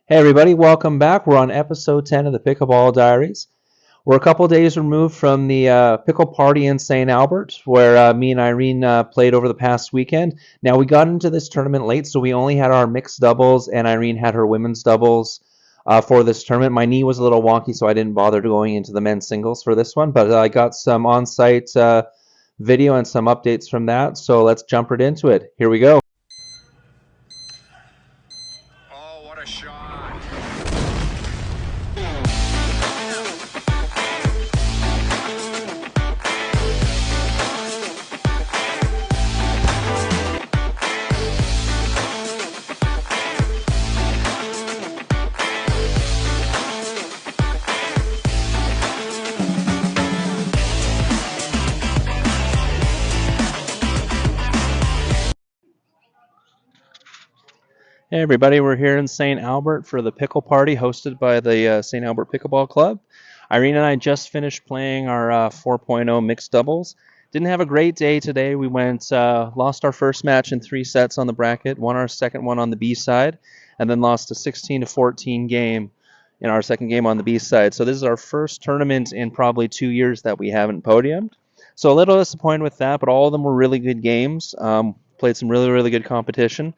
Hey everybody, welcome back. We're on episode 10 of the Pickleball Diaries. We're a couple days removed from the Pickle Party in St. Albert, where me and Irene played over the past weekend. Now, we got into this tournament late, so we only had our mixed doubles, and Irene had her women's doubles for this tournament. My knee was a little wonky, so I didn't bother going into the men's singles for this one, but I got some on-site video and some updates from that, so let's jump right into it. Here we go. Oh, what a shot. Hey everybody, we're here in St. Albert for the Pickle Party hosted by the St. Albert Pickleball Club. Irene and I just finished playing our 4.0 mixed doubles. Didn't have a great day today. We lost our first match in 3 sets on the bracket, won our second one on the B side, and then lost a 16-14 game in our second game on the B side. So this is our first tournament in probably 2 years that we haven't podiumed. So a little disappointed with that, but all of them were really good games. Played some really good competition.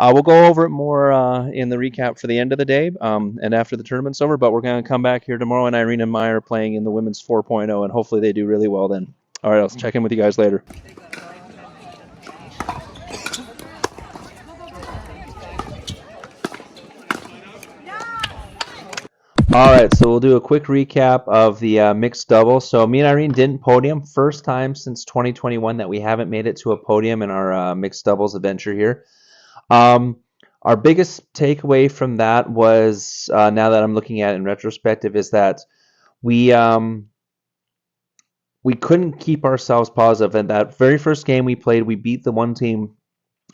We'll go over it more in the recap for the end of the day and after the tournament's over, but we're going to come back here tomorrow, and Irene and Maya are playing in the women's 4.0, and hopefully they do really well then. All right, I'll check in with you guys later. All right, so we'll do a quick recap of the mixed double. So me and Irene didn't podium. First time since 2021 that we haven't made it to a podium in our mixed doubles adventure here. Our biggest takeaway from that was, now that I'm looking at it in retrospective, is that we couldn't keep ourselves positive. And that very first game we played, we beat the one team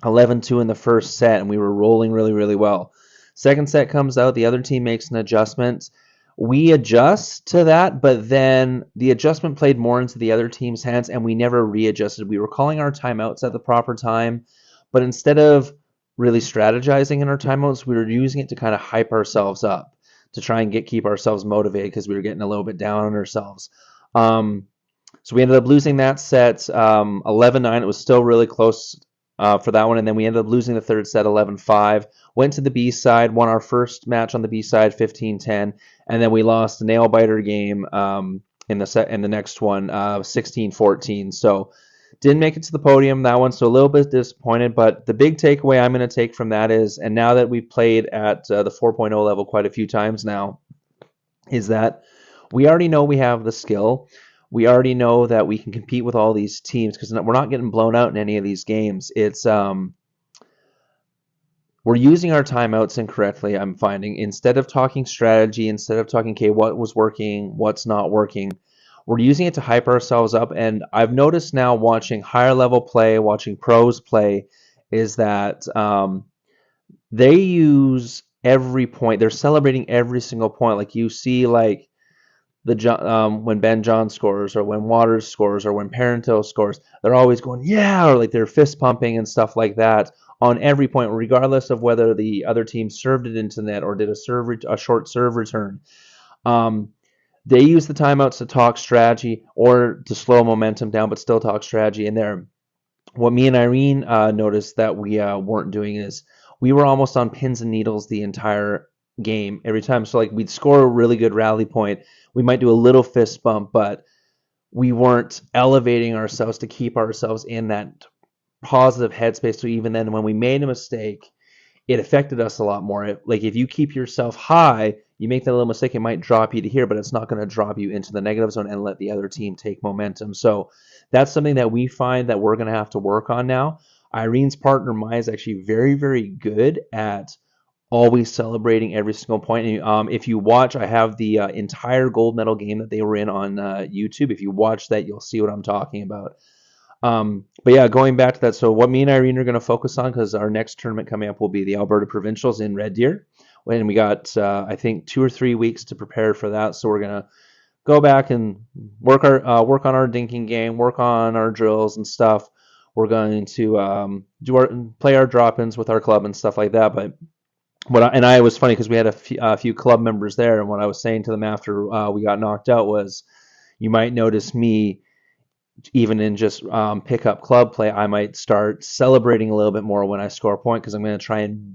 11-2 in the first set, and we were rolling really well. Second set comes out, the other team makes an adjustment. We adjust to that, but then the adjustment played more into the other team's hands, and we never readjusted. We were calling our timeouts at the proper time, but instead of really strategizing in our timeouts, we were using it to kind of hype ourselves up, to try and keep ourselves motivated because we were getting a little bit down on ourselves. So we ended up losing that set 11-9. It was still really close for that one, and then we ended up losing the third set 11-5. Went to the B side, won our first match on the B side 15-10, and then we lost a nail biter game in the next one 16-14. So didn't make it to the podium that one, so a little bit disappointed. But the big takeaway I'm going to take from that is, and now that we've played at the 4.0 level quite a few times now, is that we already know we have the skill. We already know that we can compete with all these teams because we're not getting blown out in any of these games. It's we're using our timeouts incorrectly, I'm finding. Instead of talking strategy, instead of talking, okay, what was working, what's not working, we're using it to hype ourselves up. And I've noticed now watching higher level play, watching pros play, is that they use every point. They're celebrating every single point. Like you see, like when Ben John scores, or when Waters scores, or when Parenteau scores, they're always going, yeah, or like they're fist pumping and stuff like that on every point, regardless of whether the other team served it into net or did a short serve return. They use the timeouts to talk strategy or to slow momentum down, but still talk strategy in there. What me and Irene noticed that we weren't doing is we were almost on pins and needles the entire game every time. So like we'd score a really good rally point, we might do a little fist bump, but we weren't elevating ourselves to keep ourselves in that positive headspace. So even then, when we made a mistake, it affected us a lot more. Like if you keep yourself high, you make that little mistake, it might drop you to here, but it's not going to drop you into the negative zone and let the other team take momentum. So that's something that we find that we're going to have to work on now. Irene's partner, Maya, is actually very good at always celebrating every single point. And if you watch, I have the entire gold medal game that they were in on YouTube. If you watch that, you'll see what I'm talking about. But yeah, going back to that, so what me and Irene are going to focus on, because our next tournament coming up will be the Alberta Provincials in Red Deer, when we got I think 2 or 3 weeks to prepare for that. So we're going to go back and work on our dinking game, work on our drills and stuff. We're going to play our drop-ins with our club and stuff like that. But And I was funny because we had a few club members there, and what I was saying to them after we got knocked out was, you might notice me even in just pickup club play, I might start celebrating a little bit more when I score a point because I'm going to try and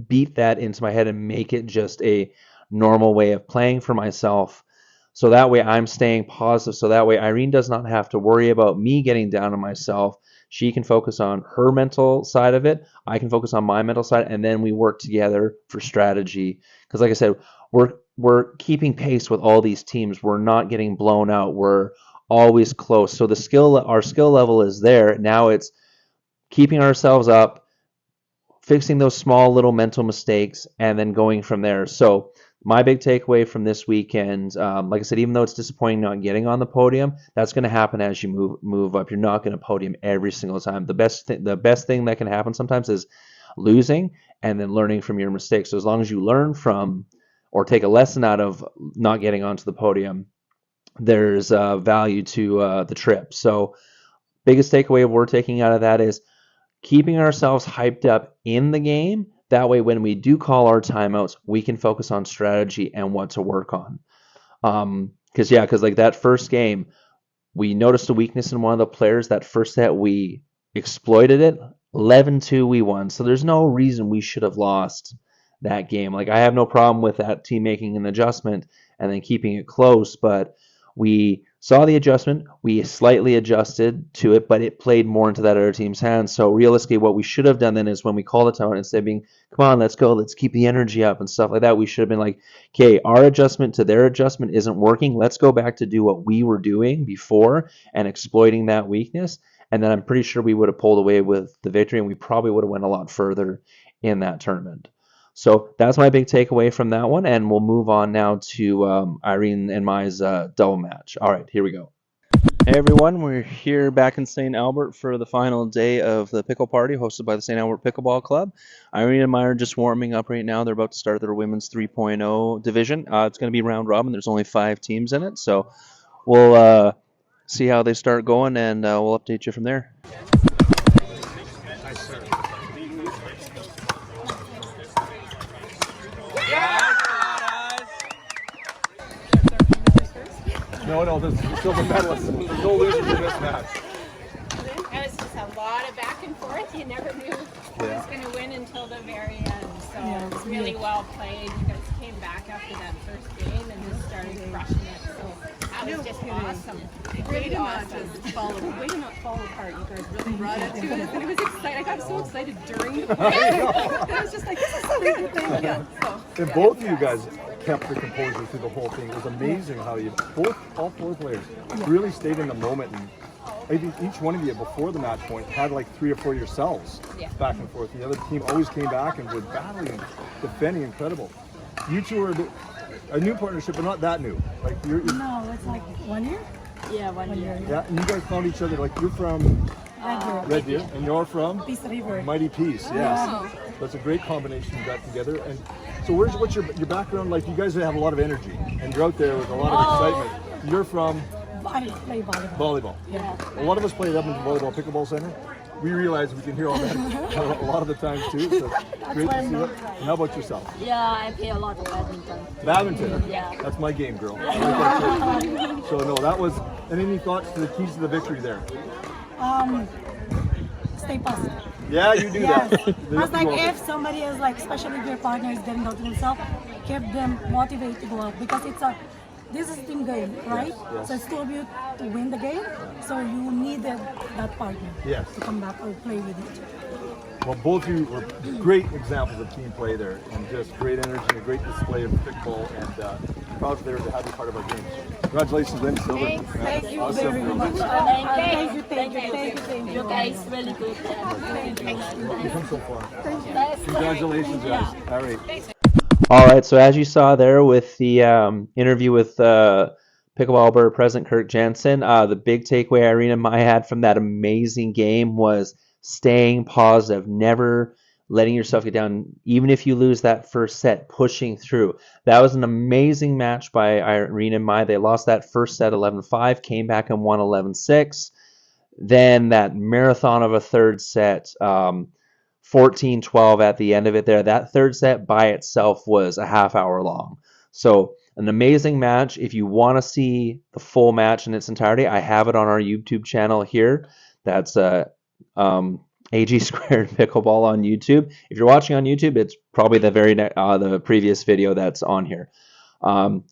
beat that into my head and make it just a normal way of playing for myself. So that way I'm staying positive. So that way Irene does not have to worry about me getting down on myself. She can focus on her mental side of it. I can focus on my mental side, and then we work together for strategy. Because, like I said, we're keeping pace with all these teams. We're not getting blown out. We're always close. So our skill level is there. Now it's keeping ourselves up, fixing those small little mental mistakes, and then going from there. So my big takeaway from this weekend, like I said, even though it's disappointing not getting on the podium, that's going to happen as you move up. You're not going to podium every single time. The best thing that can happen sometimes is losing and then learning from your mistakes. So as long as you learn from or take a lesson out of not getting onto the podium, there's value to the trip. So biggest takeaway we're taking out of that is keeping ourselves hyped up in the game. That way, when we do call our timeouts, we can focus on strategy and what to work on. Because like that first game, we noticed a weakness in one of the players. That first set, we exploited it. 11-2, we won. So there's no reason we should have lost that game. Like, I have no problem with that team making an adjustment and then keeping it close, but we saw the adjustment, we slightly adjusted to it, but it played more into that other team's hands. So realistically, what we should have done then is when we call the timeout, instead of being, come on, let's go, let's keep the energy up and stuff like that, we should have been like, okay, our adjustment to their adjustment isn't working. Let's go back to do what we were doing before and exploiting that weakness. And then I'm pretty sure we would have pulled away with the victory, and we probably would have went a lot further in that tournament. So that's my big takeaway from that one, and we'll move on now to Irene and Mai's double match. All right, here we go. Hey everyone, we're here back in St. Albert for the final day of the Pickle Party hosted by the St. Albert Pickleball Club. Irene and Mai are just warming up right now. They're about to start their women's 3.0 division. It's going to be round robin. There's only 5 teams in it, so we'll see how they start going, and we'll update you from there. No, there's silver medalists. There's no losers in this match. It was just a lot of back and forth. You never knew who was going to win until the very end. So it was really well played. You guys came back after that first game and just started crushing it. So that was just awesome. Way to not fall apart. You guys really brought it to us, and it was exciting. I got so excited during the play. I was just like, this is so good. Thank you. And both of you guys kept the composure through the whole thing. It was amazing how all 4 players really stayed in the moment. And I think each one of you before the match point had like 3 or 4 yourselves back and forth. The other team always came back and were battling and defending. Incredible. You two are a new partnership, but not that new. Like No, it's like 1 year. Yeah, 1 year. Yeah, and you guys found each other. Like you're from Red Deer, and you're from Peace River. Mighty Peace. Yes, that's a great combination you got together. And so, what's your background like? You guys have a lot of energy, and you're out there with a lot of excitement. You're from I play volleyball. volleyball. Yeah. A lot of us play at Edmonton Volleyball Pickleball Center. We realize we can hear all that a lot of the times too. So great to see that. And how about yourself? Yeah, I play a lot of badminton. Badminton. Yeah. That's my game, girl. I like that too. So no, that was. And any thoughts to the keys to the victory there? Stay positive. Yeah, you do Yes. that. I was like, if somebody is like, especially if your partner is getting out to himself, keep them motivated to go out because this is a team game, right? Yes. So it's 2 of you to win the game. So you needed that partner to come back or play with each other. Well, both of you were great examples of team play there, and just great energy, a great display of pickleball, and proud there to have you part of our game. Congratulations, Lynn Silver. Thank you Awesome. very much. Thank you. Thank you. You guys really good. You've come so far. Congratulations, guys. All right. All right, so as you saw there with the interview with Pickleball Alberta President Kirk Jensen, the big takeaway Irene and I had from that amazing game was staying positive, never letting yourself get down, even if you lose that first set, pushing through. That was an amazing match by Irene and Mai. They lost that first set 11-5, came back and won 11-6. Then that marathon of a third set, 14-12 at the end of it there. That third set by itself was a half hour long. So an amazing match. If you want to see the full match in its entirety, I have it on our YouTube channel here. That's AG Squared Pickleball on YouTube. If you're watching on YouTube, it's probably the previous video that's on here.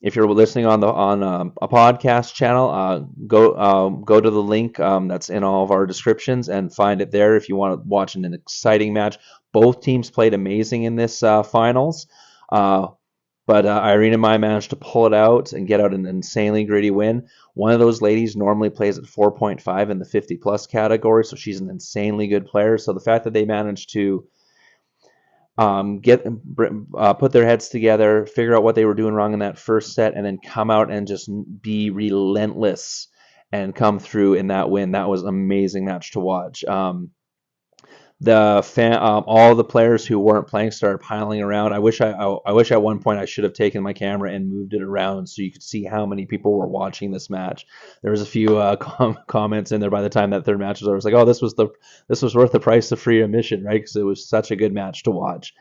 If you're listening on a podcast channel, go to the link that's in all of our descriptions and find it there if you want to watch an exciting match. Both teams played amazing in this finals, but Irene and I managed to pull it out and get out an insanely gritty win. One of those ladies normally plays at 4.5 in the 50+ category, so she's an insanely good player. So the fact that they managed to put their heads together, figure out what they were doing wrong in that first set, and then come out and just be relentless and come through in that win. That was an amazing match to watch. All the players who weren't playing started piling around. I wish at one point I should have taken my camera and moved it around so you could see how many people were watching this match. There was a few comments in there by the time that third match was over. I was like, oh, this was worth the price of free admission, right? Because it was such a good match to watch.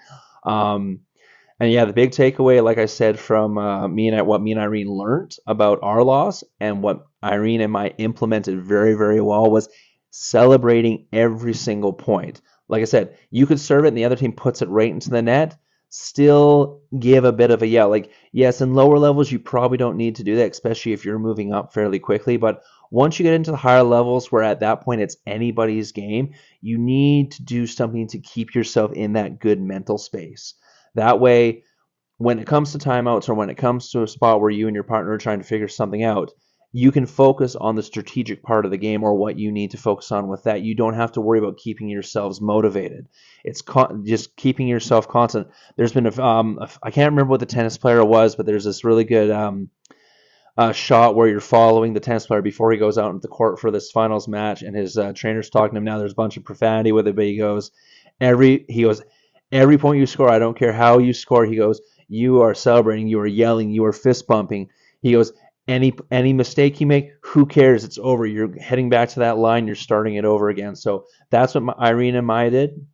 And yeah, the big takeaway, like I said, from what me and Irene learned about our loss and what Irene and I implemented very, very well was celebrating every single point. Like I said, you could serve it and the other team puts it right into the net, still give a bit of a yell. Like, yes, in lower levels, you probably don't need to do that, especially if you're moving up fairly quickly. But once you get into the higher levels where at that point it's anybody's game, you need to do something to keep yourself in that good mental space. That way, when it comes to timeouts or when it comes to a spot where you and your partner are trying to figure something out, you can focus on the strategic part of the game or what you need to focus on with that. You don't have to worry about keeping yourselves motivated. It's just keeping yourself constant. There's been I can't remember what the tennis player was, but there's this really good shot where you're following the tennis player before he goes out into the court for this finals match, and his trainer's talking to him. Now there's a bunch of profanity with it, but he goes, every point you score, I don't care how you score, he goes, you are celebrating, you are yelling, you are fist bumping. He goes, any mistake you make, who cares? It's over. You're heading back to that line. You're starting it over again. So that's what Irene and I did.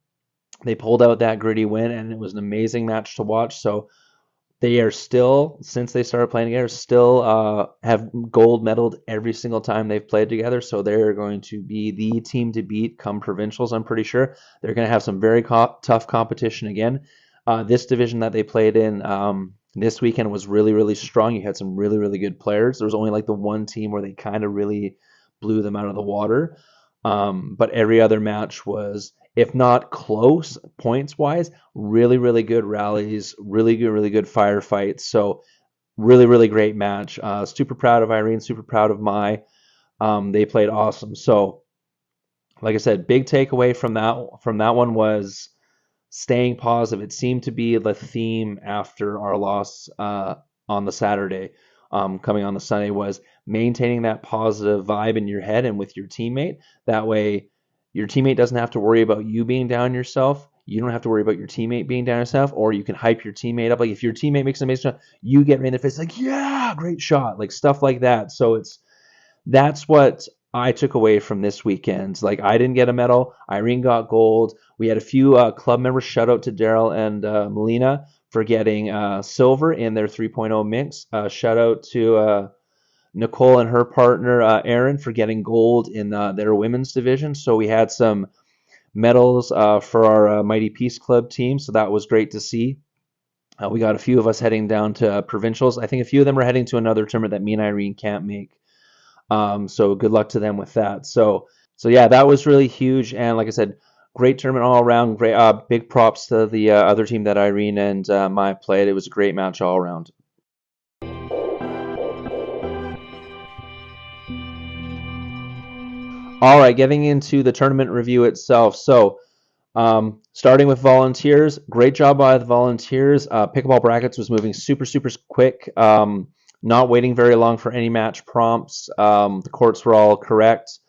They pulled out that gritty win, and it was an amazing match to watch. So they are still, since they started playing together, still have gold medaled every single time they've played together. So they're going to be the team to beat come provincials, I'm pretty sure. They're going to have some very tough competition again. This division that they played in this weekend was really, really strong. You had some really, really good players. There was only like the one team where they kind of really blew them out of the water. But every other match was, if not close points-wise, really, really good rallies, really good firefights. So really, really great match. Super proud of Irene, super proud of Mai. They played awesome. So like I said, big takeaway from that one was staying positive. It seemed to be the theme after our loss on the Saturday, coming on the Sunday, was maintaining that positive vibe in your head and with your teammate. That way, your teammate doesn't have to worry about you being down yourself. You don't have to worry about your teammate being down yourself, or you can hype your teammate up. Like if your teammate makes an amazing shot, you get right in their face like, yeah, great shot, like stuff like that. So that's what I took away from this weekend. Like I didn't get a medal. Irene got gold. We had a few club members. Shout out to Daryl and Melina for getting silver in their 3.0 mix. Shout out to Nicole and her partner Aaron for getting gold in their women's division. So we had some medals for our Mighty Peace Club team. So that was great to see. We got a few of us heading down to provincials. I think a few of them are heading to another tournament that me and Irene can't make. So good luck to them with that. So yeah, that was really huge. And like I said, great tournament all around. Great, big props to the other team that Irene and Mai played. It was a great match all around. All right, getting into the tournament review itself. So starting with volunteers, great job by the volunteers. Pickleball Brackets was moving super quick. Not waiting very long for any match prompts. The courts were all correct.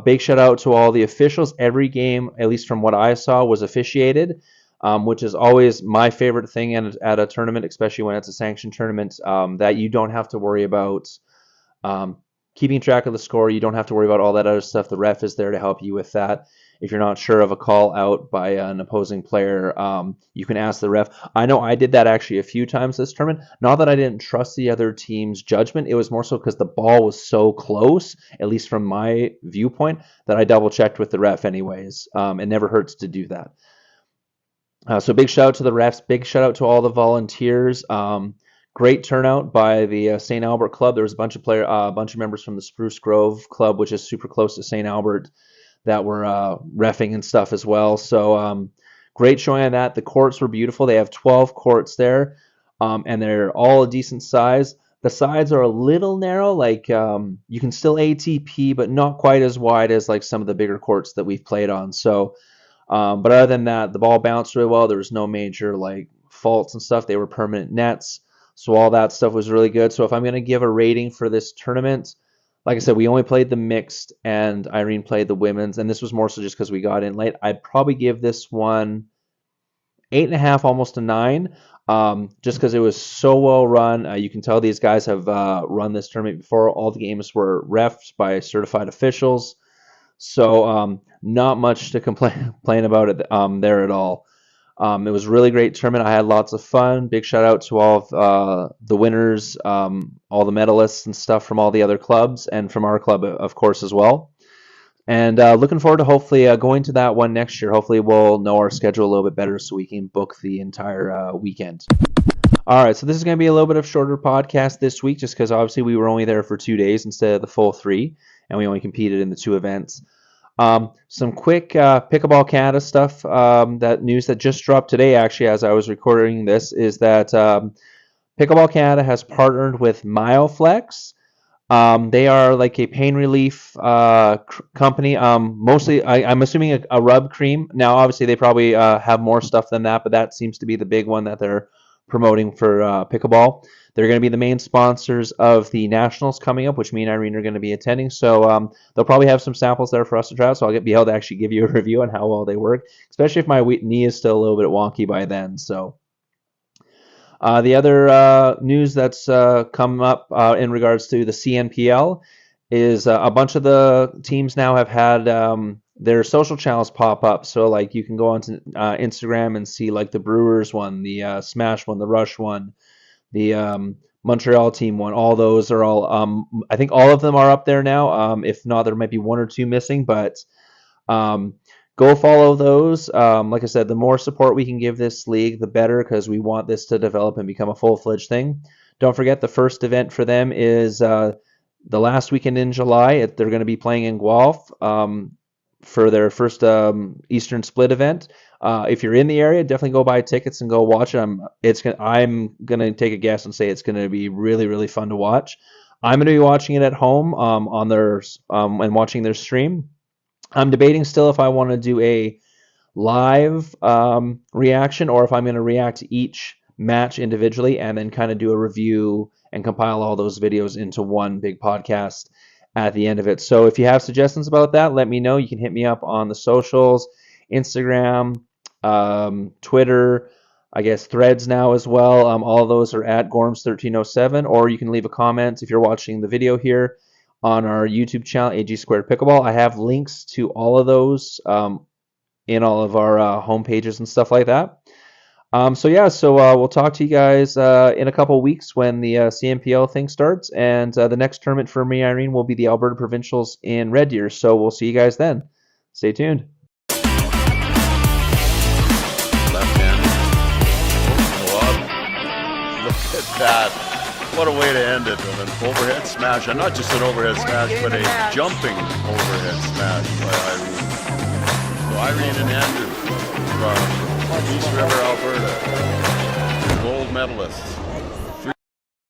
Big shout out to all the officials. Every game, at least from what I saw, was officiated, which is always my favorite thing at a tournament, especially when it's a sanctioned tournament, that you don't have to worry about keeping track of the score. You don't have to worry about all that other stuff. The ref is there to help you with that. If you're not sure of a call out by an opposing player, you can ask the ref. I know I did that actually a few times this tournament. Not that I didn't trust the other team's judgment. It was more so because the ball was so close, at least from my viewpoint, that I double checked with the ref anyways. It never hurts to do that. So big shout out to the refs. Big shout out to all the volunteers. Great turnout by the St. Albert Club. There was a bunch of members from the Spruce Grove Club, which is super close to St. Albert, that were reffing and stuff as well. So great showing on that. The courts were beautiful. They have 12 courts there, and they're all a decent size. The sides are a little narrow, like you can still ATP, but not quite as wide as like some of the bigger courts that we've played on. So, but other than that, the ball bounced really well. There was no major like faults and stuff. They were permanent nets. So all that stuff was really good. So if I'm going to give a rating for this tournament, like I said, we only played the mixed and Irene played the women's. And this was more so just because we got in late. I'd probably give this one 8.5, almost a 9, just because it was so well run. You can tell these guys have run this tournament before. All the games were refed by certified officials. So not much to complain about it there at all. It was a really great tournament. I had lots of fun. Big shout out to all of the winners, all the medalists and stuff from all the other clubs and from our club, of course, as well. And looking forward to hopefully going to that one next year. Hopefully we'll know our schedule a little bit better so we can book the entire weekend. All right, so this is going to be a little bit of shorter podcast this week just because obviously we were only there for 2 days instead of the full 3, and we only competed in the 2 events. Some quick Pickleball Canada stuff, that news that just dropped today, actually, as I was recording this, is that Pickleball Canada has partnered with Myoflex. They are like a pain relief company. Mostly, I'm assuming a rub cream. Now, obviously, they probably have more stuff than that, but that seems to be the big one that they're promoting for pickleball. They're going to be the main sponsors of the Nationals coming up, which me and Irene are going to be attending. So they'll probably have some samples there for us to try out. So I'll be able to actually give you a review on how well they work, especially if my knee is still a little bit wonky by then. So the other news that's come up in regards to the CNPL is a bunch of the teams now have had their social channels pop up. So like you can go onto Instagram and see like the Brewers one, the Smash one, the Rush one, the Montreal team one. All those are all, I think all of them are up there now. If not, there might be 1 or 2 missing, but go follow those. Like I said, the more support we can give this league, the better, because we want this to develop and become a full-fledged thing. Don't forget, the first event for them is the last weekend in July. They're going to be playing in Guelph for their first Eastern Split event. If you're in the area, definitely go buy tickets and go watch it. I'm gonna take a guess and say it's gonna be really, really fun to watch. I'm gonna be watching it at home on their and watching their stream. I'm debating still if I want to do a live reaction or if I'm gonna react to each match individually and then kind of do a review and compile all those videos into one big podcast at the end of it. So if you have suggestions about that, let me know. You can hit me up on the socials, Instagram, Twitter, I guess Threads now as well. All of those are at Gorms1307, or you can leave a comment if you're watching the video here on our YouTube channel, AG Squared Pickleball. I have links to all of those in all of our home pages and stuff like that. So we'll talk to you guys in a couple weeks when the CNPL thing starts, and the next tournament for me, Irene, will be the Alberta Provincials in Red Deer. So we'll see you guys then. Stay tuned. Look at that. What a way to end it with an overhead smash. And not just an overhead smash, but a jumping overhead smash by Irene. So Irene and Andrew from East River, Alberta, gold medalists.